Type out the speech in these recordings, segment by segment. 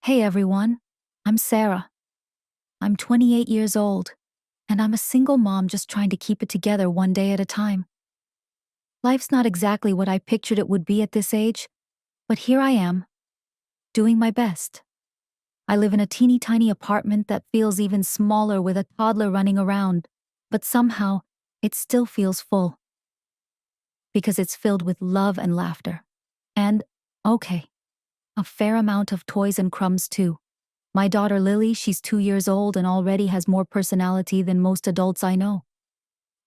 Hey everyone, I'm Sarah. I'm 28 years old, and I'm a single mom just trying to keep it together one day at a time. Life's not exactly what I pictured it would be at this age, but here I am, doing my best. I live in a teeny tiny apartment that feels even smaller with a toddler running around, but somehow it still feels full. Because it's filled with love and laughter. And, okay, a fair amount of toys and crumbs too. My daughter Lily, she's 2 years old and already has more personality than most adults I know.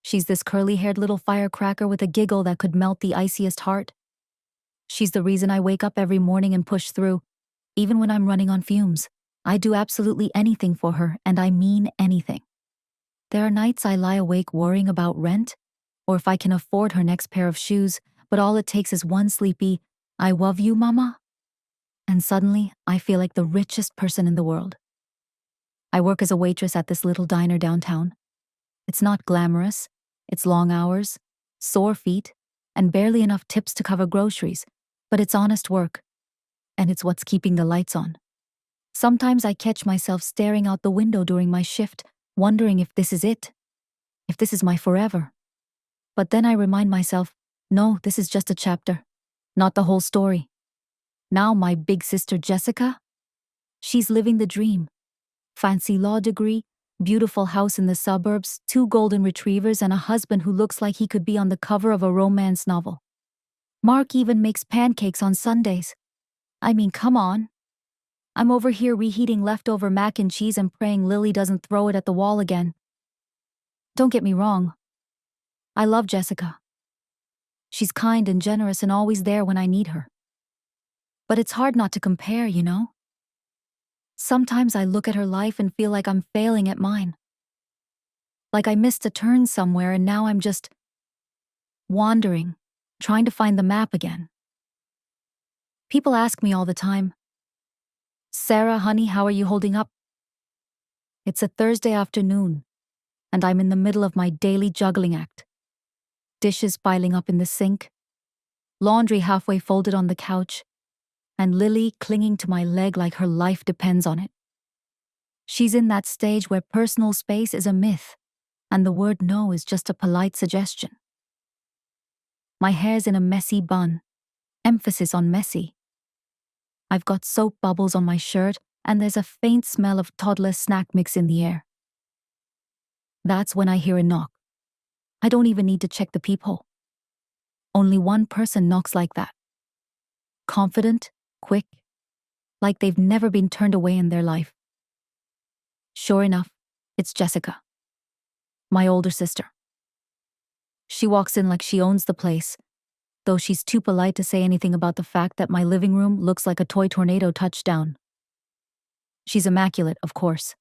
She's this curly-haired little firecracker with a giggle that could melt the iciest heart. She's the reason I wake up every morning and push through, even when I'm running on fumes. I do absolutely anything for her, and I mean anything. There are nights I lie awake worrying about rent, or if I can afford her next pair of shoes, but all it takes is one sleepy, "I love you, mama," and suddenly I feel like the richest person in the world. I work as a waitress at this little diner downtown. It's not glamorous, it's long hours, sore feet, and barely enough tips to cover groceries, but it's honest work, and it's what's keeping the lights on. Sometimes I catch myself staring out the window during my shift, wondering if this is it, if this is my forever. But then I remind myself, no, this is just a chapter, not the whole story. Now my big sister Jessica, she's living the dream. Fancy law degree, beautiful house in the suburbs, 2 golden retrievers, and a husband who looks like he could be on the cover of a romance novel. Mark even makes pancakes on Sundays. I mean, come on. I'm over here reheating leftover mac and cheese and praying Lily doesn't throw it at the wall again. Don't get me wrong. I love Jessica. She's kind and generous and always there when I need her. But it's hard not to compare, you know? Sometimes I look at her life and feel like I'm failing at mine. Like I missed a turn somewhere and now I'm just wandering, trying to find the map again. People ask me all the time, "Sarah, honey, how are you holding up?" It's a Thursday afternoon, and I'm in the middle of my daily juggling act. Dishes piling up in the sink, laundry halfway folded on the couch, and Lily clinging to my leg like her life depends on it. She's in that stage where personal space is a myth, and the word no is just a polite suggestion. My hair's in a messy bun, emphasis on messy. I've got soap bubbles on my shirt, and there's a faint smell of toddler snack mix in the air. That's when I hear a knock. I don't even need to check the peephole. Only one person knocks like that. Confident, quick, like they've never been turned away in their life. Sure enough, it's Jessica, my older sister. She walks in like she owns the place, though she's too polite to say anything about the fact that my living room looks like a toy tornado touchdown. She's immaculate, of course.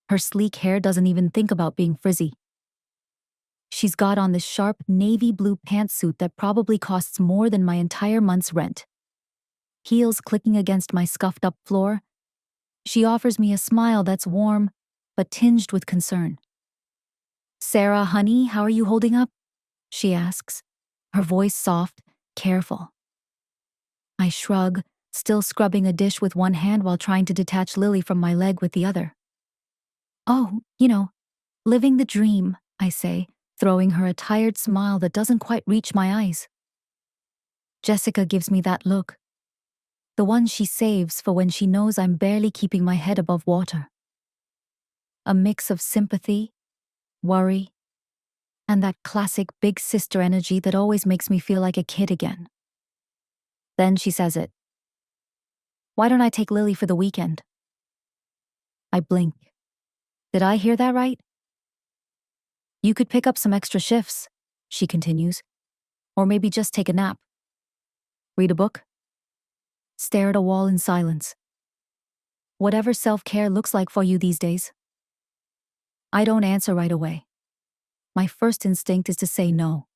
Her sleek hair doesn't even think about being frizzy. She's got on this sharp navy blue pantsuit that probably costs more than my entire month's rent. Heels clicking against my scuffed up floor, she offers me a smile that's warm, but tinged with concern. "Sarah, honey, how are you holding up?" she asks, her voice soft, careful. I shrug, still scrubbing a dish with one hand while trying to detach Lily from my leg with the other. "Oh, living the dream," I say, throwing her a tired smile that doesn't quite reach my eyes. Jessica gives me that look, the one she saves for when she knows I'm barely keeping my head above water. A mix of sympathy, worry, and that classic big sister energy that always makes me feel like a kid again. Then she says it. "Why don't I take Lily for the weekend?" I blink. Did I hear that right? "You could pick up some extra shifts," she continues. "Or maybe just take a nap. Read a book. Stare at a wall in silence. Whatever self-care looks like for you these days." I don't answer right away. My first instinct is to say no.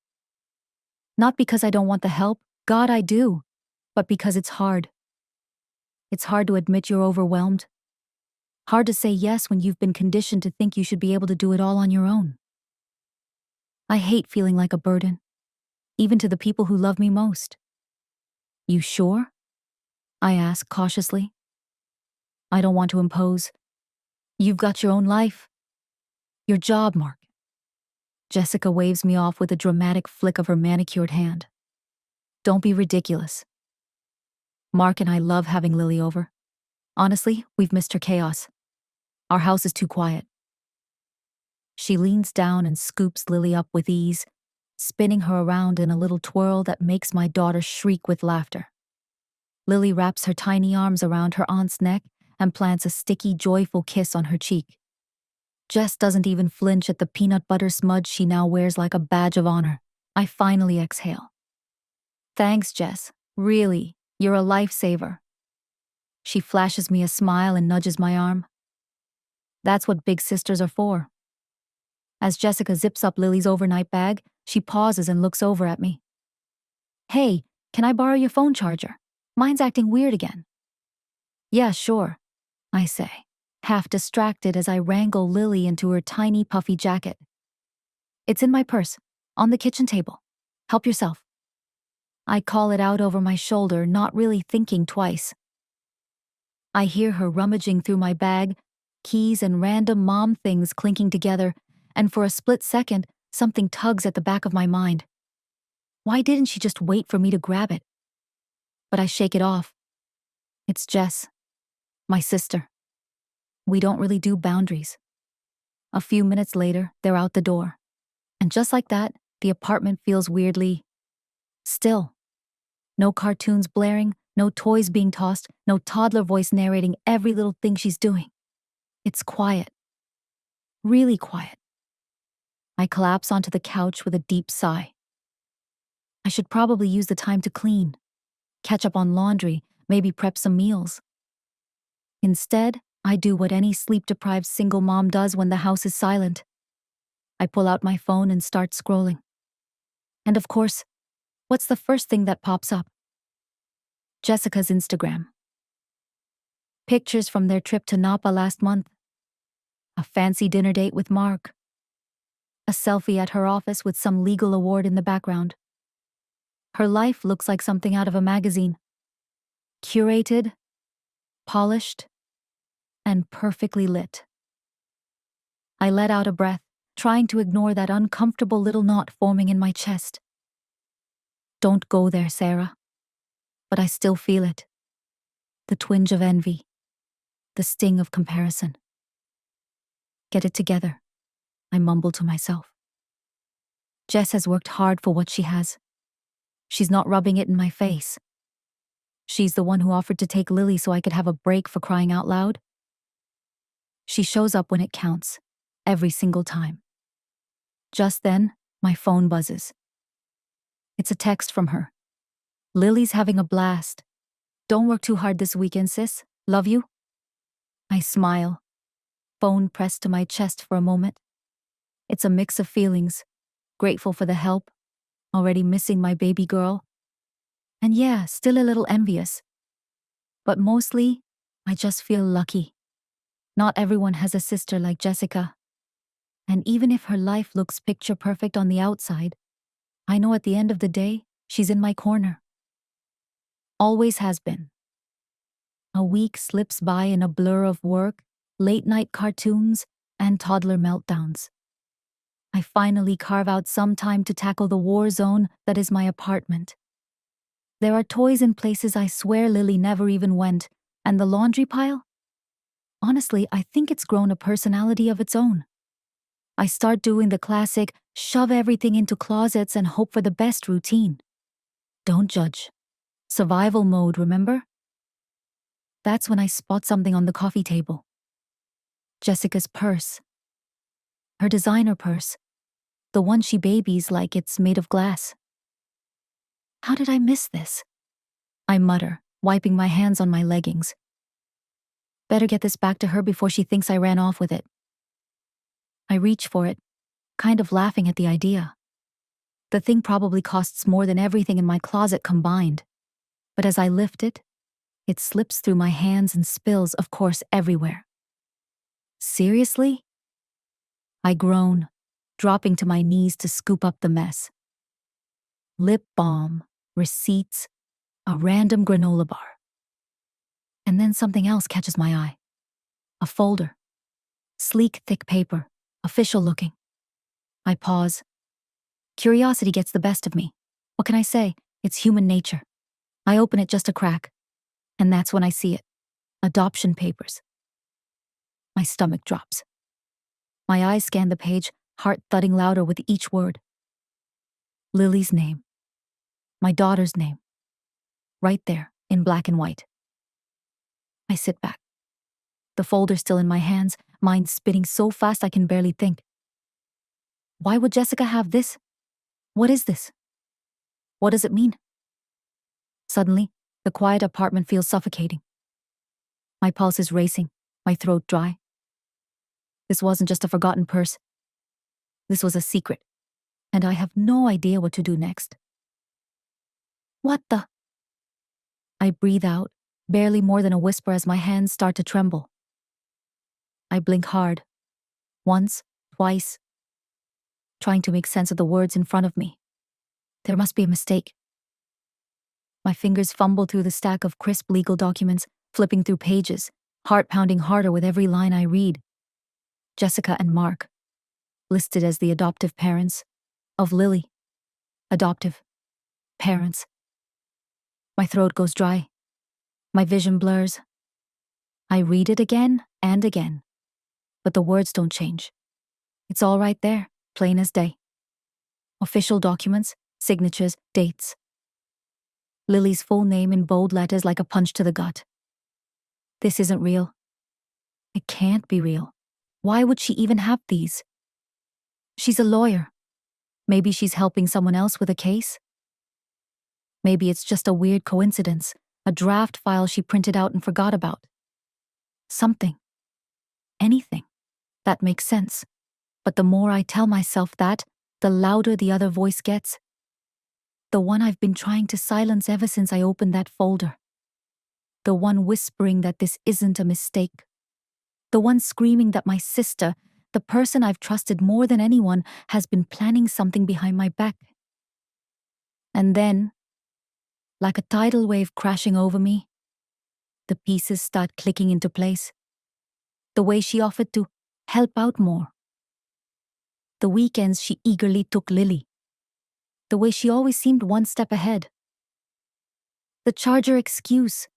Not because I don't want the help, God, I do, but because it's hard. It's hard to admit you're overwhelmed. Hard to say yes when you've been conditioned to think you should be able to do it all on your own. I hate feeling like a burden, even to the people who love me most. "You sure?" I ask cautiously. I don't want to impose. You've got your own life. Your job, Mark. Jessica waves me off with a dramatic flick of her manicured hand. Don't be ridiculous. Mark and I love having Lily over. Honestly, we've missed her chaos. Our house is too quiet. She leans down and scoops Lily up with ease, spinning her around in a little twirl that makes my daughter shriek with laughter. Lily wraps her tiny arms around her aunt's neck and plants a sticky, joyful kiss on her cheek. Jess doesn't even flinch at the peanut butter smudge she now wears like a badge of honor. I finally exhale. Thanks, Jess. Really, you're a lifesaver. She flashes me a smile and nudges my arm. That's what big sisters are for. As Jessica zips up Lily's overnight bag, she pauses and looks over at me. Hey, can I borrow your phone charger? Mine's acting weird again. Yeah, sure, I say, half distracted as I wrangle Lily into her tiny puffy jacket. It's in my purse, on the kitchen table. Help yourself. I call it out over my shoulder, not really thinking twice. I hear her rummaging through my bag, keys and random mom things clinking together, and for a split second, something tugs at the back of my mind. Why didn't she just wait for me to grab it? But I shake it off. It's Jess, my sister. We don't really do boundaries. A few minutes later, they're out the door. And just like that, the apartment feels weirdly still. No cartoons blaring, no toys being tossed, no toddler voice narrating every little thing she's doing. It's quiet. Really quiet. I collapse onto the couch with a deep sigh. I should probably use the time to clean, catch up on laundry, maybe prep some meals. Instead, I do what any sleep-deprived single mom does when the house is silent. I pull out my phone and start scrolling. And of course, what's the first thing that pops up? Jessica's Instagram. Pictures from their trip to Napa last month. A fancy dinner date with Mark. A selfie at her office with some legal award in the background. Her life looks like something out of a magazine. Curated, polished, and perfectly lit. I let out a breath, trying to ignore that uncomfortable little knot forming in my chest. Don't go there, Sarah. But I still feel it. The twinge of envy. The sting of comparison. Get it together, I mumble to myself. Jess has worked hard for what she has. She's not rubbing it in my face. She's the one who offered to take Lily so I could have a break, for crying out loud. She shows up when it counts, every single time. Just then, my phone buzzes. It's a text from her. Lily's having a blast. Don't work too hard this weekend, sis. Love you. I smile, phone pressed to my chest for a moment. It's a mix of feelings, grateful for the help, already missing my baby girl, and yeah, still a little envious. But mostly, I just feel lucky. Not everyone has a sister like Jessica. And even if her life looks picture perfect on the outside, I know at the end of the day, she's in my corner. Always has been. A week slips by in a blur of work, late-night cartoons, and toddler meltdowns. I finally carve out some time to tackle the war zone that is my apartment. There are toys in places I swear Lily never even went, and the laundry pile? Honestly, I think it's grown a personality of its own. I start doing the classic, shove everything into closets and hope for the best routine. Don't judge. Survival mode, remember? That's when I spot something on the coffee table. Jessica's purse. Her designer purse. The one she babies like it's made of glass. How did I miss this? I mutter, wiping my hands on my leggings. Better get this back to her before she thinks I ran off with it. I reach for it, kind of laughing at the idea. The thing probably costs more than everything in my closet combined. But as I lift it, it slips through my hands and spills, of course, everywhere. Seriously? I groan, dropping to my knees to scoop up the mess. Lip balm, receipts, a random granola bar. And then something else catches my eye. A folder. Sleek, thick paper. Official looking. I pause. Curiosity gets the best of me. What can I say? It's human nature. I open it just a crack. And that's when I see it. Adoption papers. My stomach drops. My eyes scan the page, heart thudding louder with each word. Lily's name. My daughter's name. Right there, in black and white. I sit back. The folder still in my hands, mind spinning so fast I can barely think. Why would Jessica have this? What is this? What does it mean? Suddenly, the quiet apartment feels suffocating. My pulse is racing, my throat dry. This wasn't just a forgotten purse. This was a secret, and I have no idea what to do next. What the? I breathe out, barely more than a whisper as my hands start to tremble. I blink hard. Once, twice, trying to make sense of the words in front of me. There must be a mistake. My fingers fumble through the stack of crisp legal documents, flipping through pages, heart pounding harder with every line I read. Jessica and Mark, listed as the adoptive parents of Lily. Adoptive parents. My throat goes dry. My vision blurs. I read it again and again, but the words don't change. It's all right there, plain as day. Official documents, signatures, dates. Lily's full name in bold letters like a punch to the gut. This isn't real. It can't be real. Why would she even have these? She's a lawyer. Maybe she's helping someone else with a case? Maybe it's just a weird coincidence, a draft file she printed out and forgot about. Something. Anything. That makes sense. But the more I tell myself that, the louder the other voice gets. The one I've been trying to silence ever since I opened that folder. The one whispering that this isn't a mistake. The one screaming that my sister, the person I've trusted more than anyone, has been planning something behind my back. And then, like a tidal wave crashing over me, the pieces start clicking into place. The way she offered to help out more. The weekends she eagerly took Lily. The way she always seemed one step ahead. The charger excuse.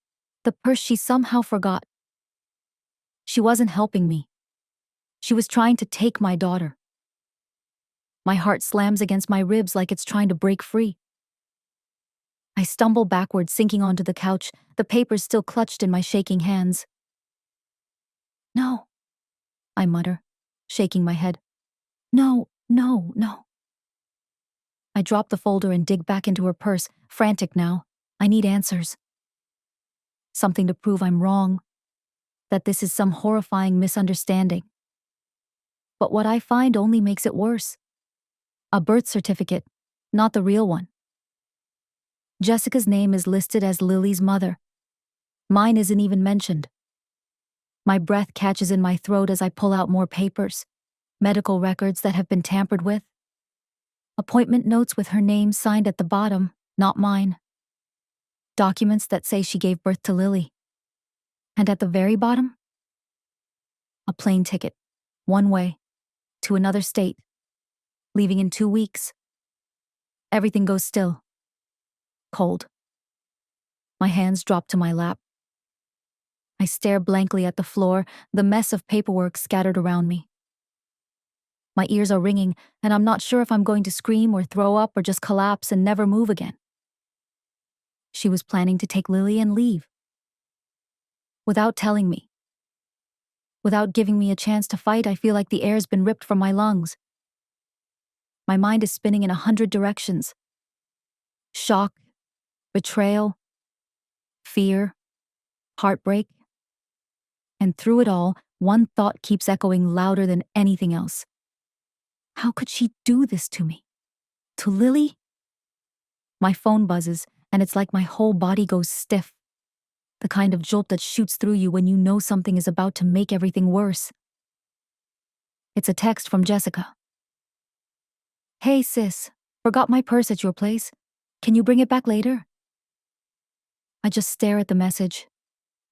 The purse she somehow forgot. She wasn't helping me. She was trying to take my daughter. My heart slams against my ribs like it's trying to break free. I stumble backward, sinking onto the couch, the papers still clutched in my shaking hands. No, I mutter, shaking my head. No, no, no. I drop the folder and dig back into her purse, frantic now. I need answers. Something to prove I'm wrong. That this is some horrifying misunderstanding. But what I find only makes it worse. A birth certificate, not the real one. Jessica's name is listed as Lily's mother. Mine isn't even mentioned. My breath catches in my throat as I pull out more papers. Medical records that have been tampered with. Appointment notes with her name signed at the bottom, not mine. Documents that say she gave birth to Lily. And at the very bottom? A plane ticket, one way, to another state, leaving in 2 weeks. Everything goes still. Cold. My hands drop to my lap. I stare blankly at the floor, the mess of paperwork scattered around me. My ears are ringing, and I'm not sure if I'm going to scream or throw up or just collapse and never move again. She was planning to take Lily and leave. Without telling me. Without giving me a chance to fight, I feel like the air's been ripped from my lungs. My mind is spinning in 100 directions. Shock, betrayal, fear, heartbreak. And through it all, one thought keeps echoing louder than anything else. How could she do this to me? To Lily? My phone buzzes, and it's like my whole body goes stiff. The kind of jolt that shoots through you when you know something is about to make everything worse. It's a text from Jessica. Hey sis, forgot my purse at your place. Can you bring it back later? I just stare at the message,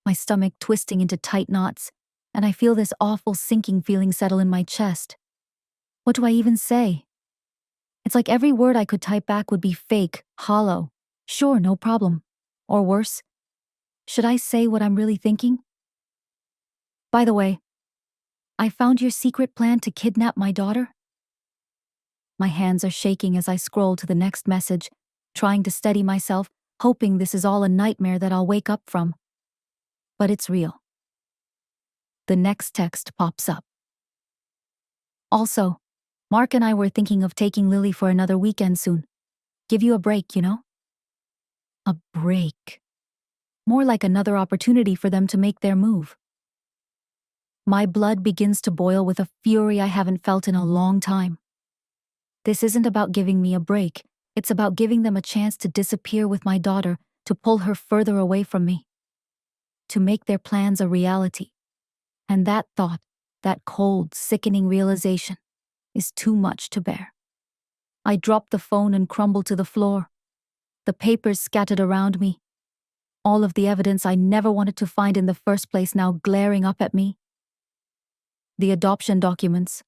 my stomach twisting into tight knots, and I feel this awful sinking feeling settle in my chest. What do I even say? It's like every word I could type back would be fake, hollow. Sure, no problem. Or worse, should I say what I'm really thinking? By the way, I found your secret plan to kidnap my daughter. My hands are shaking as I scroll to the next message, trying to steady myself, hoping this is all a nightmare that I'll wake up from. But it's real. The next text pops up. Also, Mark and I were thinking of taking Lily for another weekend soon. Give you a break, you know? A break. More like another opportunity for them to make their move. My blood begins to boil with a fury I haven't felt in a long time. This isn't about giving me a break, it's about giving them a chance to disappear with my daughter, to pull her further away from me. To make their plans a reality. And that thought, that cold, sickening realization, is too much to bear. I drop the phone and crumble to the floor. The papers scattered around me. All of the evidence I never wanted to find in the first place now glaring up at me. The adoption documents,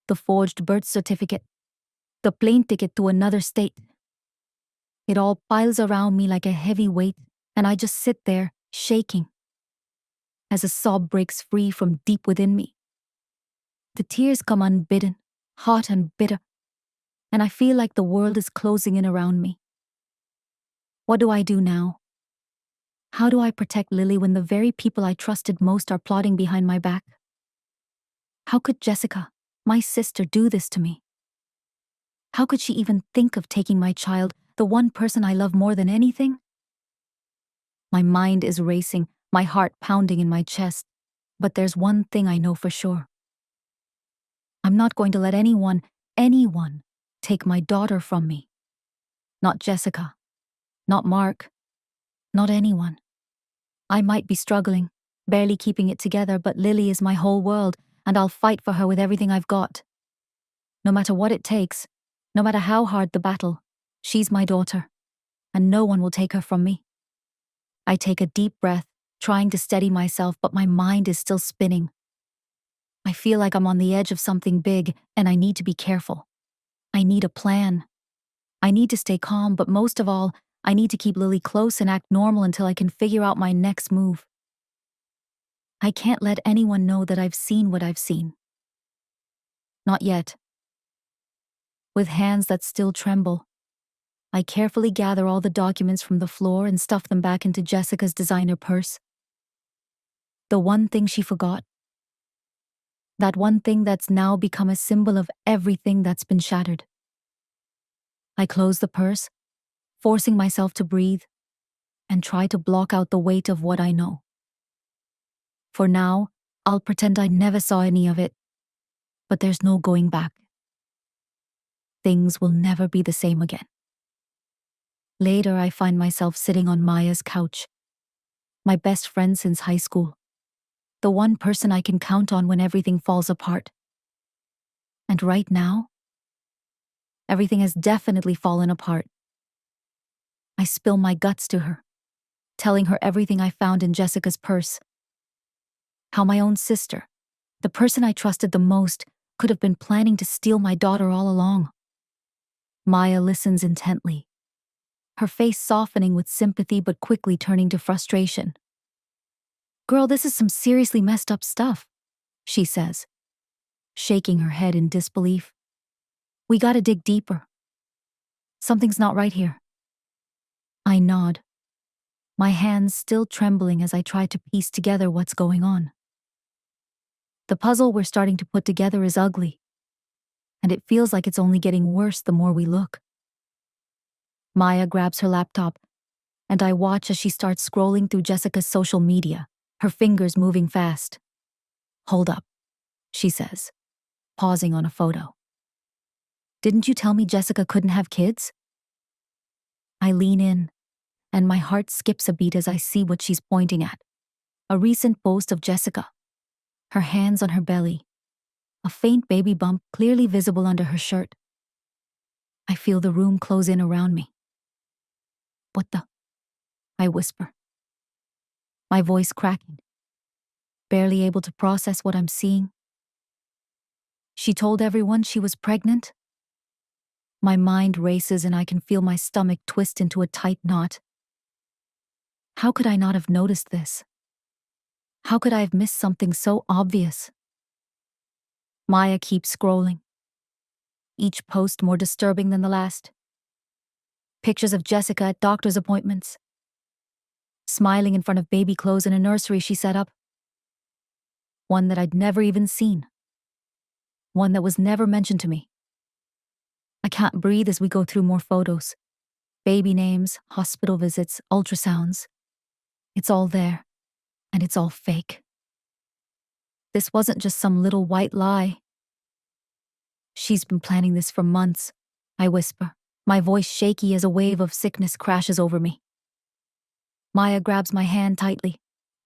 the forged birth certificate, the plane ticket to another state. It all piles around me like a heavy weight, and I just sit there, shaking, as a sob breaks free from deep within me. The tears come unbidden, hot and bitter, and I feel like the world is closing in around me. What do I do now? How do I protect Lily when the very people I trusted most are plotting behind my back? How could Jessica, my sister, do this to me? How could she even think of taking my child, the one person I love more than anything? My mind is racing, my heart pounding in my chest, but there's one thing I know for sure. I'm not going to let anyone take my daughter from me. Not Jessica. Not Mark. Not anyone. I might be struggling, barely keeping it together, but Lily is my whole world, and I'll fight for her with everything I've got. No matter what it takes, no matter how hard the battle, she's my daughter, and no one will take her from me. I take a deep breath, trying to steady myself, but my mind is still spinning. I feel like I'm on the edge of something big, and I need to be careful. I need a plan. I need to stay calm, but most of all, I need to keep Lily close and act normal until I can figure out my next move. I can't let anyone know that I've seen what I've seen. Not yet. With hands that still tremble, I carefully gather all the documents from the floor and stuff them back into Jessica's designer purse. The one thing she forgot. That one thing that's now become a symbol of everything that's been shattered. I close the purse, forcing myself to breathe, and try to block out the weight of what I know. For now, I'll pretend I never saw any of it, but there's no going back. Things will never be the same again. Later, I find myself sitting on Maya's couch, my best friend since high school, the one person I can count on when everything falls apart. And right now, everything has definitely fallen apart. I spill my guts to her, telling her everything I found in Jessica's purse. How my own sister, the person I trusted the most, could have been planning to steal my daughter all along. Maya listens intently, her face softening with sympathy but quickly turning to frustration. "Girl, this is some seriously messed up stuff," she says, shaking her head in disbelief. "We gotta dig deeper. Something's not right here." I nod, my hands still trembling as I try to piece together what's going on. The puzzle we're starting to put together is ugly, and it feels like it's only getting worse the more we look. Maya grabs her laptop, and I watch as she starts scrolling through Jessica's social media, her fingers moving fast. "Hold up," she says, pausing on a photo. "Didn't you tell me Jessica couldn't have kids?" I lean in, and my heart skips a beat as I see what she's pointing at. A recent post of Jessica, her hands on her belly, a faint baby bump clearly visible under her shirt. I feel the room close in around me. "What the?" I whisper, my voice cracking. barely able to process what I'm seeing. She told everyone she was pregnant. My mind races and I can feel my stomach twist into a tight knot. How could I not have noticed this? How could I have missed something so obvious? Maya keeps scrolling, each post more disturbing than the last. Pictures of Jessica at doctor's appointments, smiling in front of baby clothes in a nursery she set up. One that I'd never even seen. One that was never mentioned to me. I can't breathe as we go through more photos. Baby names, hospital visits, ultrasounds. It's all there, and it's all fake. This wasn't just some little white lie. She's been planning this for months, I whisper, my voice shaky as a wave of sickness crashes over me. Maya grabs my hand tightly,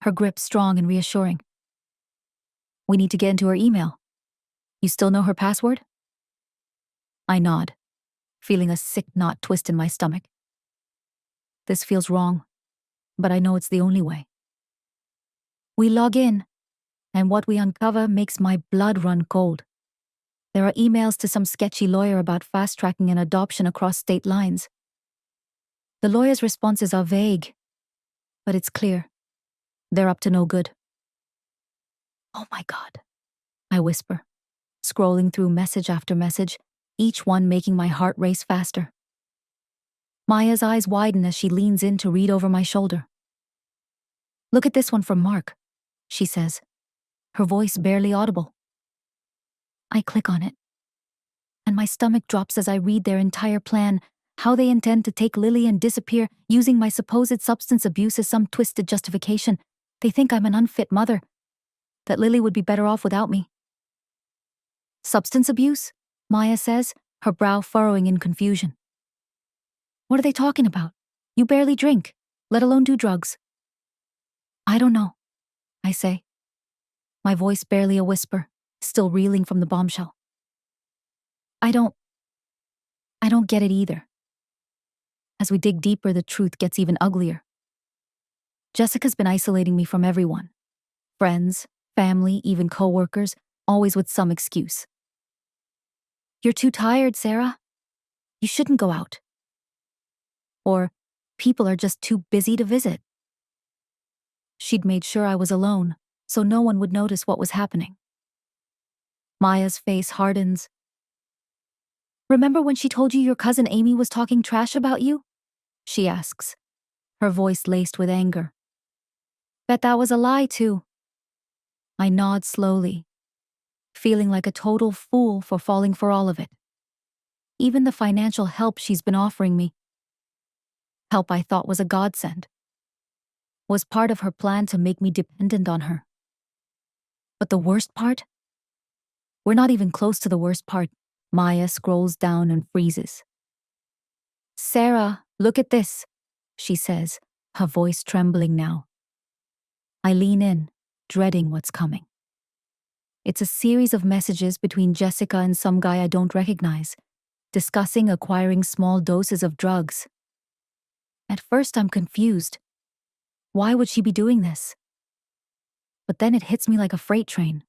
her grip strong and reassuring. We need to get into her email. You still know her password? I nod, feeling a sick knot twist in my stomach. This feels wrong, but I know it's the only way. We log in, and what we uncover makes my blood run cold. There are emails to some sketchy lawyer about fast-tracking an adoption across state lines. The lawyer's responses are vague, but it's clear. They're up to no good. Oh my God, I whisper, scrolling through message after message, each one making my heart race faster. Maya's eyes widen as she leans in to read over my shoulder. Look at this one from Mark, she says, her voice barely audible. I click on it, and my stomach drops as I read their entire plan, how they intend to take Lily and disappear using my supposed substance abuse as some twisted justification. They think I'm an unfit mother, that Lily would be better off without me. Substance abuse? Maya says, her brow furrowing in confusion. What are they talking about? You barely drink, let alone do drugs. I don't know, I say, my voice barely a whisper, still reeling from the bombshell. I don't get it either. As we dig deeper, the truth gets even uglier. Jessica's been isolating me from everyone. Friends, family, even co-workers, always with some excuse. You're too tired, Sarah. You shouldn't go out. Or, people are just too busy to visit. She'd made sure I was alone, so no one would notice what was happening. Maya's face hardens. Remember when she told you your cousin Amy was talking trash about you? She asks, her voice laced with anger. Bet that was a lie, too. I nod slowly, feeling like a total fool for falling for all of it. Even the financial help she's been offering me, help I thought was a godsend, was part of her plan to make me dependent on her. But the worst part? We're not even close to the worst part. Maya scrolls down and freezes. Sarah, look at this, she says, her voice trembling now. I lean in, dreading what's coming. It's a series of messages between Jessica and some guy I don't recognize, discussing acquiring small doses of drugs. At first I'm confused. Why would she be doing this? But then it hits me like a freight train.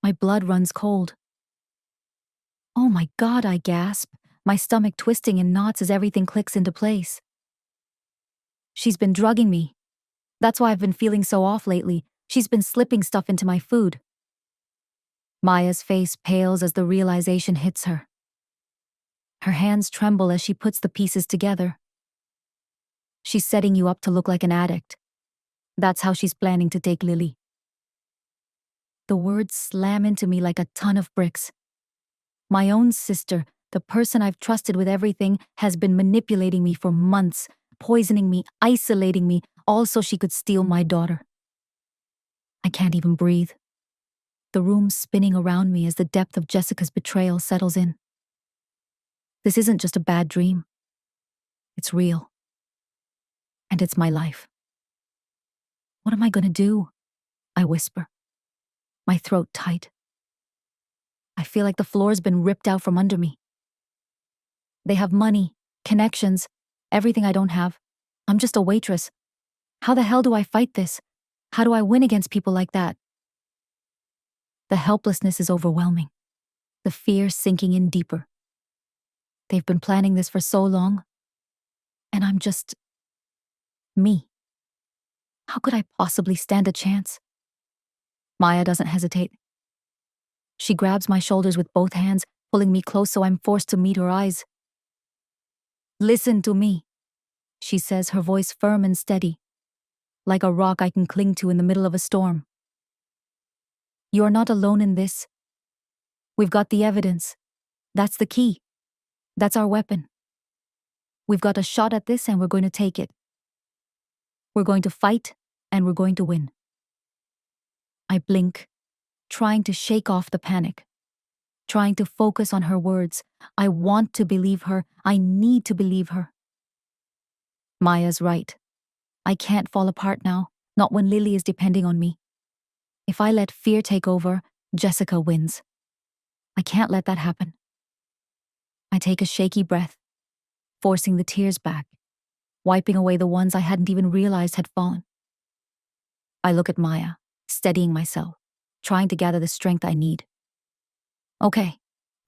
My blood runs cold. Oh my God, I gasp, my stomach twisting in knots as everything clicks into place. She's been drugging me. That's why I've been feeling so off lately. She's been slipping stuff into my food. Maya's face pales as the realization hits her. Her hands tremble as she puts the pieces together. She's setting you up to look like an addict. That's how she's planning to take Lily. The words slam into me like a ton of bricks. My own sister, the person I've trusted with everything, has been manipulating me for months, poisoning me, isolating me, all so she could steal my daughter. I can't even breathe. The room's spinning around me as the depth of Jessica's betrayal settles in. This isn't just a bad dream. It's real. And it's my life. What am I gonna do? I whisper, my throat tight. I feel like the floor's been ripped out from under me. They have money, connections, everything I don't have. I'm just a waitress. How the hell do I fight this? How do I win against people like that? The helplessness is overwhelming, the fear sinking in deeper. They've been planning this for so long, and I'm just me. How could I possibly stand a chance? Maya doesn't hesitate. She grabs my shoulders with both hands, pulling me close so I'm forced to meet her eyes. Listen to me, she says, her voice firm and steady, like a rock I can cling to in the middle of a storm. You are not alone in this. We've got the evidence. That's the key. That's our weapon. We've got a shot at this and we're going to take it. We're going to fight and we're going to win. I blink, trying to shake off the panic, trying to focus on her words. I want to believe her. I need to believe her. Maya's right. I can't fall apart now, not when Lily is depending on me. If I let fear take over, Jessica wins. I can't let that happen. I take a shaky breath, forcing the tears back, wiping away the ones I hadn't even realized had fallen. I look at Maya, steadying myself, trying to gather the strength I need. Okay,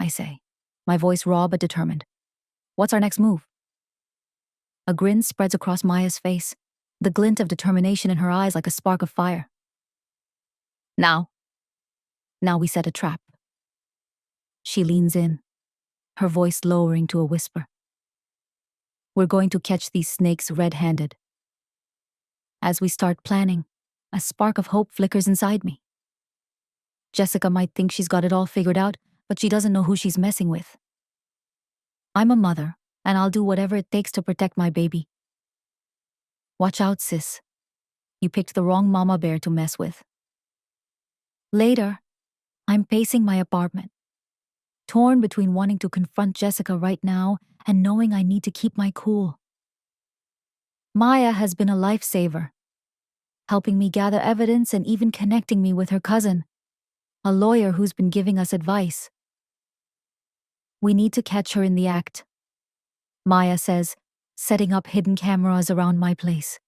I say, my voice raw but determined. What's our next move? A grin spreads across Maya's face, the glint of determination in her eyes like a spark of fire. Now we set a trap. She leans in, her voice lowering to a whisper. We're going to catch these snakes red-handed. As we start planning, a spark of hope flickers inside me. Jessica might think she's got it all figured out, but she doesn't know who she's messing with. I'm a mother, and I'll do whatever it takes to protect my baby. Watch out, sis. You picked the wrong mama bear to mess with. Later, I'm pacing my apartment, torn between wanting to confront Jessica right now and knowing I need to keep my cool. Maya has been a lifesaver, helping me gather evidence and even connecting me with her cousin, a lawyer who's been giving us advice. We need to catch her in the act, Maya says, setting up hidden cameras around my place.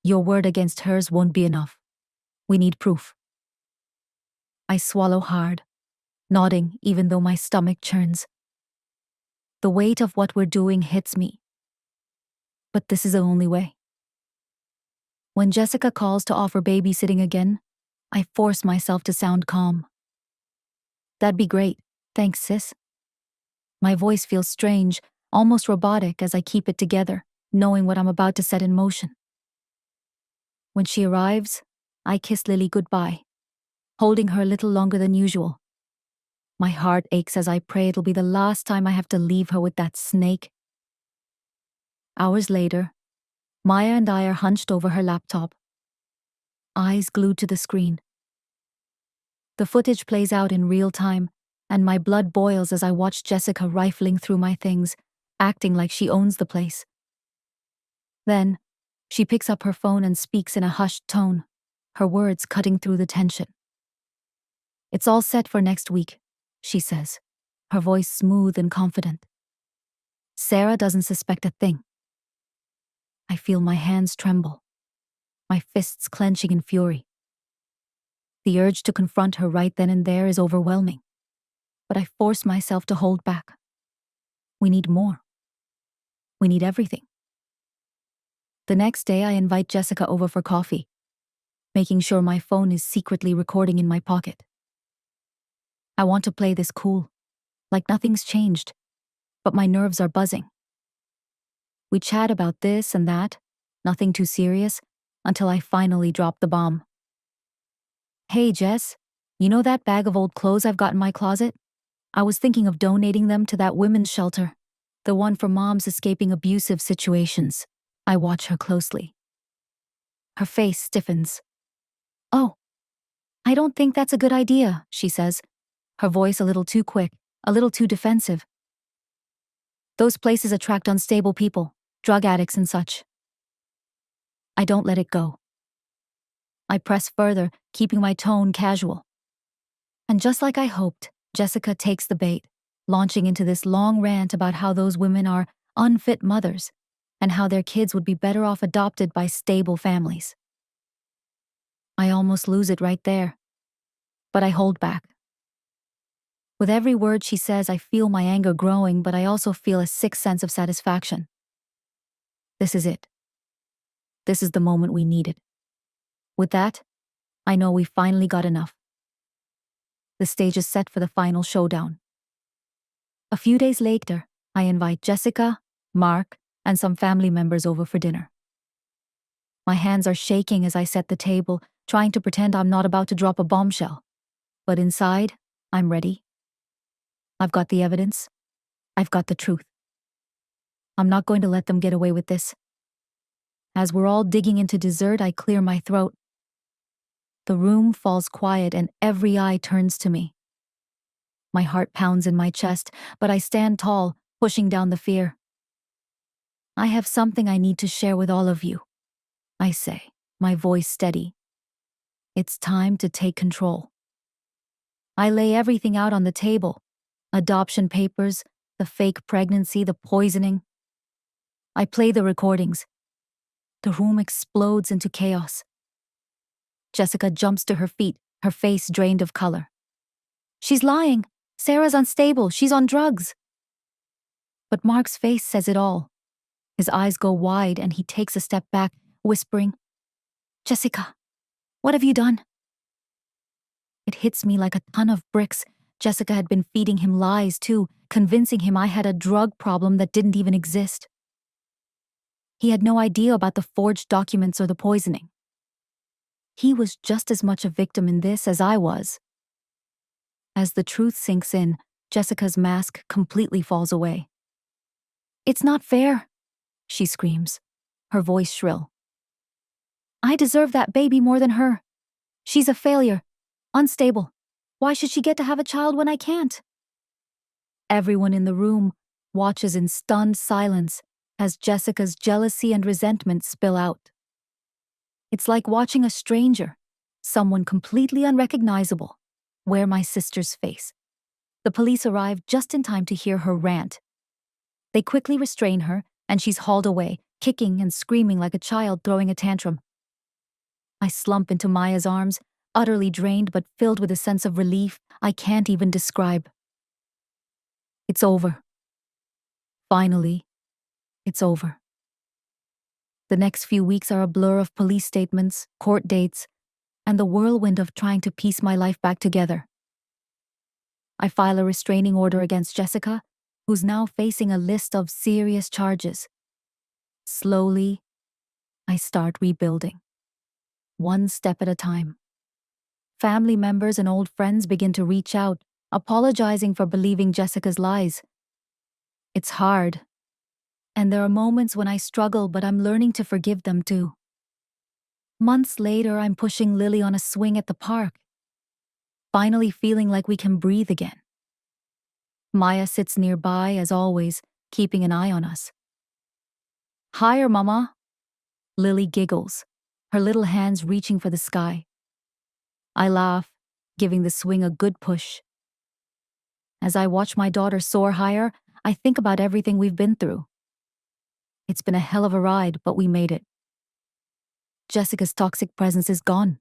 Your word against hers won't be enough. We need proof. I swallow hard, nodding even though my stomach churns. The weight of what we're doing hits me. But this is the only way. When Jessica calls to offer babysitting again, I force myself to sound calm. That'd be great. Thanks, sis. My voice feels strange, almost robotic as I keep it together, knowing what I'm about to set in motion. When she arrives, I kiss Lily goodbye, holding her a little longer than usual. My heart aches as I pray it'll be the last time I have to leave her with that snake. Hours later, Maya and I are hunched over her laptop, eyes glued to the screen. The footage plays out in real time, and my blood boils as I watch Jessica rifling through my things, acting like she owns the place. Then, she picks up her phone and speaks in a hushed tone, her words cutting through the tension. It's all set for next week, she says, her voice smooth and confident. Sarah doesn't suspect a thing. I feel my hands tremble, my fists clenching in fury. The urge to confront her right then and there is overwhelming, but I force myself to hold back. We need more. We need everything. The next day, I invite Jessica over for coffee, making sure my phone is secretly recording in my pocket. I want to play this cool, like nothing's changed, but my nerves are buzzing. We chat about this and that, nothing too serious, until I finally drop the bomb. Hey, Jess, you know that bag of old clothes I've got in my closet? I was thinking of donating them to that women's shelter, the one for moms escaping abusive situations. I watch her closely. Her face stiffens. Oh, I don't think that's a good idea, she says, her voice a little too quick, a little too defensive. Those places attract unstable people, drug addicts and such. I don't let it go. I press further, keeping my tone casual. And just like I hoped, Jessica takes the bait, launching into this long rant about how those women are unfit mothers and how their kids would be better off adopted by stable families. I almost lose it right there. But I hold back. With every word she says, I feel my anger growing, but I also feel a sick sense of satisfaction. This is it. This is the moment we needed. With that, I know we finally got enough. The stage is set for the final showdown. A few days later, I invite Jessica, Mark, and some family members over for dinner. My hands are shaking as I set the table, trying to pretend I'm not about to drop a bombshell. But inside, I'm ready. I've got the evidence. I've got the truth. I'm not going to let them get away with this. As we're all digging into dessert, I clear my throat. The room falls quiet and every eye turns to me. My heart pounds in my chest, but I stand tall, pushing down the fear. I have something I need to share with all of you, I say, my voice steady. It's time to take control. I lay everything out on the table. Adoption papers, the fake pregnancy, the poisoning. I play the recordings. The room explodes into chaos. Jessica jumps to her feet, her face drained of color. She's lying. Sarah's unstable. She's on drugs. But Mark's face says it all. His eyes go wide and he takes a step back, whispering, "Jessica, what have you done?" It hits me like a ton of bricks. Jessica had been feeding him lies too, convincing him I had a drug problem that didn't even exist. He had no idea about the forged documents or the poisoning. He was just as much a victim in this as I was. As the truth sinks in, Jessica's mask completely falls away. "It's not fair," she screams, her voice shrill. "I deserve that baby more than her. She's a failure, unstable. Why should she get to have a child when I can't?" Everyone in the room watches in stunned silence as Jessica's jealousy and resentment spill out. It's like watching a stranger, someone completely unrecognizable, wear my sister's face. The police arrive just in time to hear her rant. They quickly restrain her, and she's hauled away, kicking and screaming like a child throwing a tantrum. I slump into Maya's arms, utterly drained but filled with a sense of relief I can't even describe. It's over. Finally, it's over. The next few weeks are a blur of police statements, court dates, and the whirlwind of trying to piece my life back together. I file a restraining order against Jessica, who's now facing a list of serious charges. Slowly, I start rebuilding. One step at a time. Family members and old friends begin to reach out, apologizing for believing Jessica's lies. It's hard. And there are moments when I struggle, but I'm learning to forgive them too. Months later, I'm pushing Lily on a swing at the park, finally feeling like we can breathe again. Maya sits nearby, as always, keeping an eye on us. "Higher, Mama." Lily giggles, her little hands reaching for the sky. I laugh, giving the swing a good push. As I watch my daughter soar higher, I think about everything we've been through. It's been a hell of a ride, but we made it. Jessica's toxic presence is gone.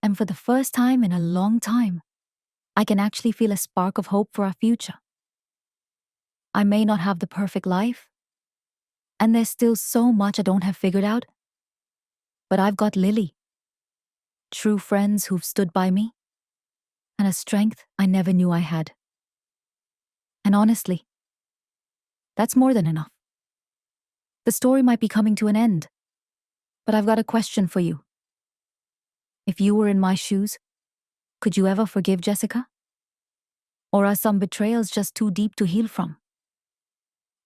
And for the first time in a long time, I can actually feel a spark of hope for our future. I may not have the perfect life, and there's still so much I don't have figured out, but I've got Lily, true friends who've stood by me, and a strength I never knew I had. And honestly, that's more than enough. The story might be coming to an end, but I've got a question for you. If you were in my shoes, could you ever forgive Jessica? Or are some betrayals just too deep to heal from?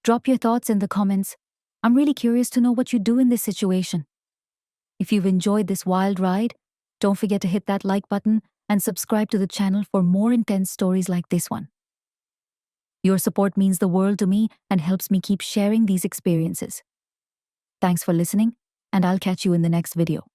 Drop your thoughts in the comments. I'm really curious to know what you do in this situation. If you've enjoyed this wild ride, don't forget to hit that like button and subscribe to the channel for more intense stories like this one. Your support means the world to me and helps me keep sharing these experiences. Thanks for listening, and I'll catch you in the next video.